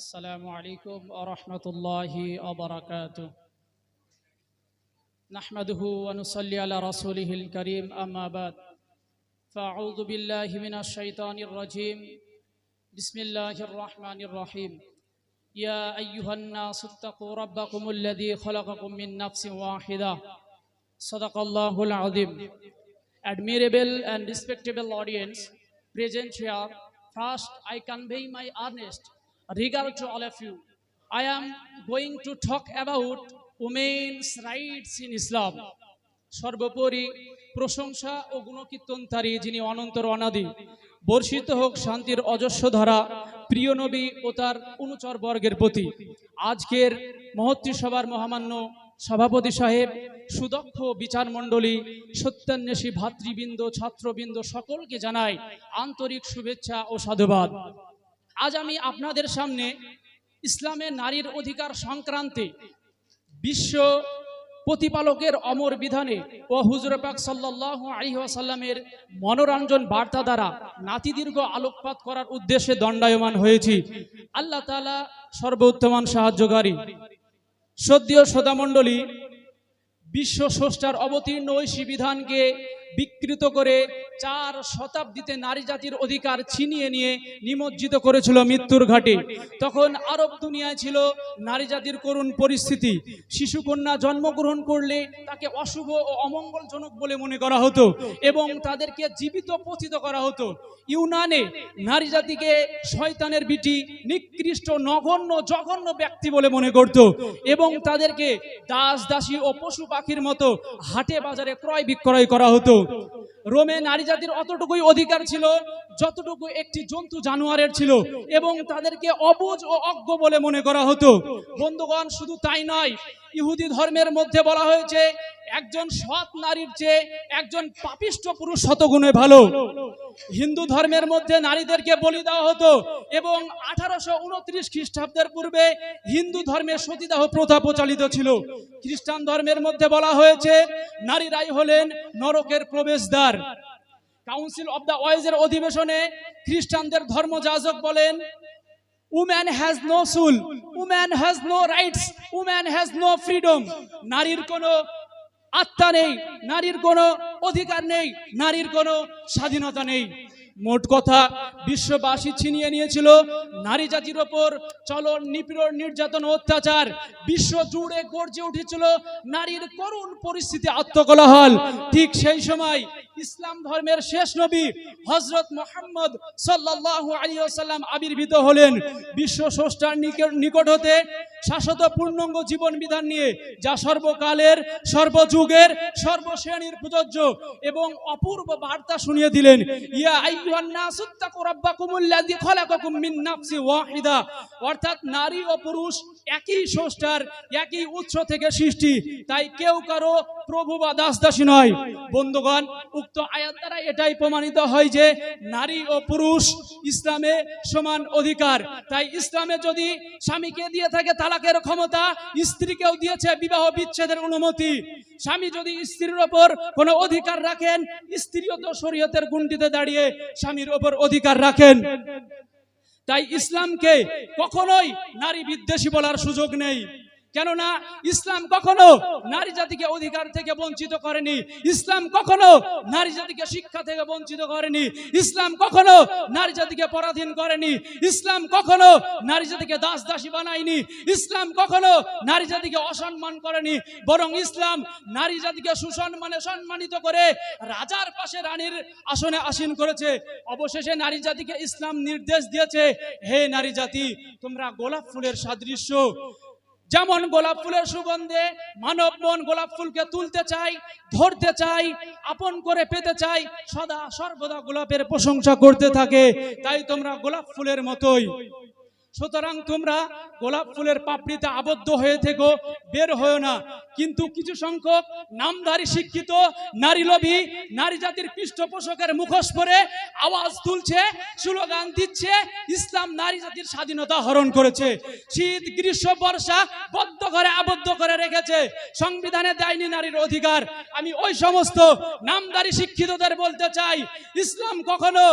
السلام عليكم ورحمة الله وبركاته. نحمده ونصلي على رسوله الكريم أما بعد فأعوذ بالله من الشيطان الرجيم بسم الله الرحمن الرحيم. يا أيها الناس اتقوا ربكم الذي خلقكم من نفس واحدة. صدق الله العظيم. Admirable and respectable audience present here, first I convey my earnest regard to all of you. I am going to talk about women's rights in Islam. সর্বোপরি প্রশংসা ও গুণকীর্তনকারী যিনি অনন্তর অনাদি, বর্ষিত হোক শান্তির অজস্র ধারা প্রিয় নবী ও তার অনুচর বর্গের প্রতি। আজকের মহত্ত্বী সভার মহামান্য সভাপতি সাহেব, সুদক্ষ বিচারমণ্ডলী, সত্যান্বেষী ভাতৃবৃন্দ, ছাত্রবৃন্দ, সকলকে জানাই আন্তরিক শুভেচ্ছা ও সাধুবাদ। আজ আমি আপনাদের সামনে ইসলামে নারীর অধিকার সংক্রান্তে বিশ্ব প্রতিপালকের অমর বিধানে ও হুজুর পাক সাল্লাল্লাহু আলাইহি ওয়াসাল্লামের মনোরঞ্জন বার্তা দ্বারা নাতিদীর্ঘ আলোকপাত করার উদ্দেশ্যে দণ্ডায়মান হয়েছি। আল্লাহ তাআলা সর্বোত্তম সাহায্যকারী। শ্রদ্ধেয় শ্রোতামণ্ডলী, বিশ্ব স্রষ্টার অবতীর্ণ ঐশী বিধানকে বিকৃত করে 4 শতাব্দীতে নারী জাতির অধিকার ছিনিয়ে নিয়ে নিমজ্জিত করেছিল মৃত্যুর ঘাটে। তখন আরব দুনিয়ায় ছিল নারী জাতির করুণ পরিস্থিতি। শিশুকন্যা জন্মগ্রহণ করলে তাকে অশুভ ও অমঙ্গলজনক বলে মনে করা হতো এবং তাদেরকে জীবিত পতিত করা হতো। ইউনানে নারী জাতিকে শয়তানের বিটি, নিকৃষ্ট, নগণ্য, জঘন্য ব্যক্তি বলে মনে করত এবং তাদেরকে দাস দাসী ও পশু পাখির মতো হাটে বাজারে ক্রয় বিক্রয় করা হতো। রোমে নারী জাতির অতটুকুই অধিকার ছিল যতটুকু একটি জন্তু জানোয়ারের ছিল এবং তাদেরকে অবুঝ ও অজ্ঞ বলে মনে করা হতো। বন্ধুগণ, শুধু তাই নয়, ইহুদি ধর্মের মধ্যে বলা হয়েছে একজন সৎ নারীর চেয়ে একজন পাপিষ্ঠ পুরুষ শতগুণে ভালো। হিন্দু ধর্মের মধ্যে নারীদেরকে বলি দেওয়া হতো এবং 1829 খ্রিস্টাব্দের পূর্বে হিন্দু ধর্মে সতীদাহ প্রথা প্রচলিত ছিল। খ্রিস্টান ধর্মের মধ্যে বলা হয়েছে নারীরাই হলেন নরকের প্রবেশদ্বার। কাউন্সিল অব দ্য ওয়াইজের অধিবেশনে খ্রিস্টানদের ধর্মযাজক বলেন, woman has no soul, woman has no rights, woman has no freedom. নারীর কোনো আত্মা নেই, নারীর কোনো অধিকার নেই, নারীর কোনো স্বাধীনতা নেই। মোট কথা, বিশ্ববাসী ছিনিয়ে নিয়েছিল নারী জাতির ওপর চলন, নিপীড়ন, নির্যাতন, অত্যাচার। বিশ্ব জুড়ে গর্জে উঠেছিল নারীর করুণ পরিস্থিতি, আত্মকলহল। ঠিক সেই সময় ইসলাম ধর্মের শেষ নবী হযরত মুহাম্মদ সাল্লাল্লাহু আলাইহি ওয়াসাল্লাম আবির্ভূত হলেন বিশ্ব স্রষ্টার নিকট হতে শাশ্বত পূর্ণাঙ্গ জীবন বিধান নিয়ে, যা সর্বকালের, সর্বযুগের, সর্বশ্রেণীর প্রযোজ্য এবং অপূর্ব বার্তা শুনিয়ে দিলেন। ইয়া আইয়ুহান নাসু তাকু রাব্বাকুমুল্লাযী খালাকাকুম মিন নাফসিন ওয়াহিদা। অর্থাৎ নারী ও পুরুষ একই স্রষ্টার, একই উৎস থেকে সৃষ্টি, তাই কেউ কারো প্রভু বা দাস দাসী নয়। বন্ধুগণ, উক্ত আয়াত দ্বারা এটাই প্রমাণিত হয় যে নারী ও পুরুষ ইসলামে সমান অধিকার। তাই ইসলামে যদি স্বামীকে দিয়ে থাকে তালাকের ক্ষমতা, স্ত্রীকেও দিয়েছে বিবাহ বিচ্ছেদের অনুমতি। স্বামী যদি স্ত্রীর ওপর কোনো অধিকার রাখেন, স্ত্রীও তো শরীয়তের গুণটিতে দাঁড়িয়ে স্বামীর ওপর অধিকার রাখেন। তাই ইসলামকে কখনোই নারী বিদ্বেষী বলার সুযোগ নেই, কেননা ইসলাম কখনো নারী জাতিকে অধিকার থেকে বঞ্চিত করেনি। ইসলাম কখনো নারী জাতিকে শিক্ষা থেকে বঞ্চিত করেনি। ইসলাম কখনো নারী জাতিকে পরাধীন করেনি। ইসলাম কখনো নারী জাতিকে দাস দাসী বানায়নি। ইসলাম কখনো নারী জাতিকে অসম্মান করেনি, বরং ইসলাম নারী জাতিকে সুসম্মানে সম্মানিত করে রাজার পাশে রানীর আসনে আসীন করেছে। অবশেষে নারী জাতিকে ইসলাম নির্দেশ দিয়েছে, হে নারী জাতি, তোমরা গোলাপ ফুলের সাদৃশ্য। যেমন গোলাপ ফুলের সুগন্ধে মানব মন গোলাপ ফুলকে তুলতে চাই, ধরতে চাই, আপন করে পেতে চাই, সদা সর্বদা গোলাপের প্রশংসা করতে থাকে। তাই তোমরা গোলাপ ফুলের মতোই। সুতরাং তোমরা গোলাপ ফুলের পাপড়িতে আবদ্ধ হয়ে থেকো, বের হয়েও না। কিন্তু কিছু সংখ্যক নামধারী শিক্ষিত নারী লোভী নারী জাতির পৃষ্ঠপোষকের মুখোশ পরে আওয়াজ তুলছে, স্লোগান দিচ্ছে, ইসলাম নারী জাতির স্বাধীনতা হরণ করেছে, শীত গ্রীষ্ম বর্ষা বদ্ধ ঘরে আবদ্ধ করে রেখেছে, সংবিধানে দেয়নি নারীর অধিকার। আমি ওই সমস্ত নামধারী শিক্ষিতদের বলতে চাই, ইসলাম কখনো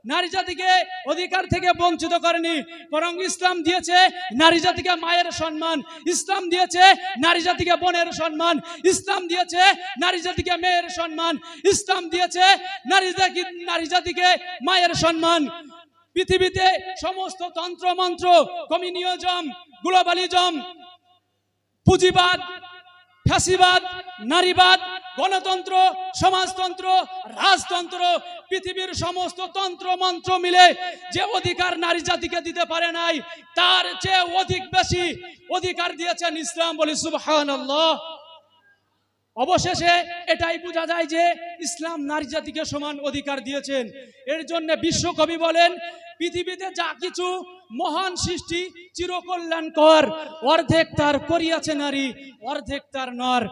নারী জাতিকে অধিকার থেকে বঞ্চিত করেনি, বরং ইসলাম দিয়েছে নারী জাতিকে মায়ের সম্মান, ইসলাম দিয়েছে নারী জাতিকে বোনের সম্মান, ইসলাম দিয়েছে নারী জাতিকে মেয়ের সম্মান, ইসলাম দিয়েছে নারী জাতিকে মায়ের সম্মান। পৃথিবীতে সমস্ত তন্ত্র মন্ত্র, কমিউনিজম, গ্লোবালিজম, পুঁজিবাদ, ফ্যাসিবাদ, নারীবাদ, গণতন্ত্র, সমাজতন্ত্র, রাজতন্ত্র, পৃথিবীর সমস্ত তন্ত্র মন্ত্র মিলে যে অধিকার নারী জাতিকে দিতে পারে নাই, তার চেয়ে অধিক বেশি অধিকার দিয়েছেন ইসলাম। বলি সুবহানাল্লাহ। অবশেষে এটাই বোঝা যায় যে ইসলাম নারী জাতিকে সমান অধিকার দিয়েছেন। এর জন্য বিশ্বকবি বলেন, পৃথিবীতে যা কিছু মহান সৃষ্টি চিরকল্যাণকর, অর্ধেক তার করিয়াছে নারী, অর্ধেক তার নর।